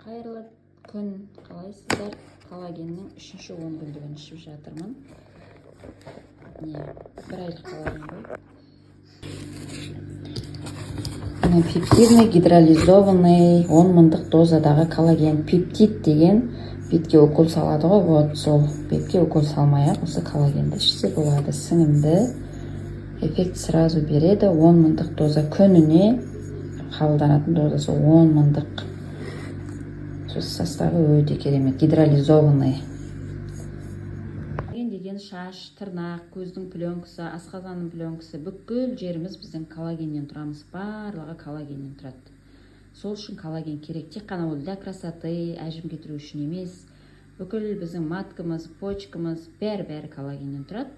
Қайырлы күн, қалайсыздар? Коллагеннің 3-ші 10 күндігін ішіп жатырмын. Bir айлық коллаген ғой. Пептидный гидролизованный 10 мыңдық дозадағы коллаген. Пептид деген бетке укол салады ғой. Вот сол бетке укол салмай-ақ осы коллагенді ішсе болады. Сіңімді эффект сразу береді. 10 мыңдық доза күніне қабылданатын дозасы 10 мыңдық. Составы өте керемет. Гидролизованный. Коллаген деген шаш, тырнақ, көздің пленкасы, асқазанның пленкасы, бүкіл жеріміз біздің коллагеннен тұрамыз. Барлығы коллагеннен тұрады. Сол үшін коллаген керек. Тек қана ол для красоты, әжім кетіру үшін емес. Бүкіл біздің маткамыз, почкамыз, бәрі коллагеннен тұрады.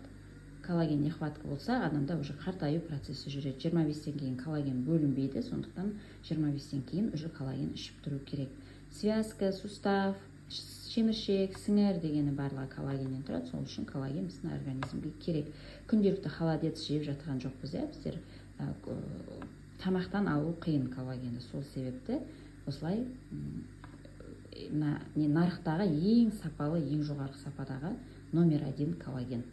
Коллаген нехватка болса, адамда уже қартаю процесі жүреді. 25-тен кейін коллаген бөлінбейді, сондықтан 25-тен кейін уже коллаген ішіп тұру керек. Связка, сустав, шеміршек, сіңір дегені барлығы коллагеннен тұрады. Сол үшін коллаген біздің организмге керек. Күнделікті холодец жеп жатқан жоқпыз, біздер тамақтан алу қиын коллагенді. Сол себепті осылай нарықтағы ең сапалы, ең жоғары сападағы номер 1 коллаген.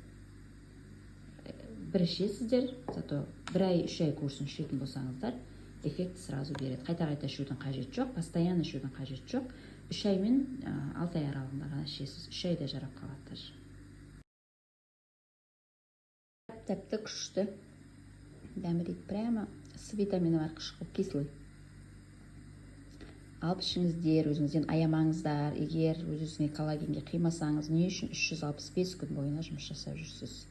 Бір ішесіздер, зато 1 ай, 3 ай курсын ішетін болсаңыздар, эффект сразу береді. Қайта-қайта ішудің қажет жоқ, постоянно ішудің қажет жоқ. 3 ай мен 6 ай аралығында ғана ішесіз. 3 айда жарап қалады. Тәпті күшті. Дәмірейді прямо. С витамині бар, қышқыл, кислый. Алып ішіңіздер, өзіңізден аямаңыздар. Егер өзіңізге коллагенге қимасаңыз, не үшін 365 күн бойына жұмыс жасап жүрсіз?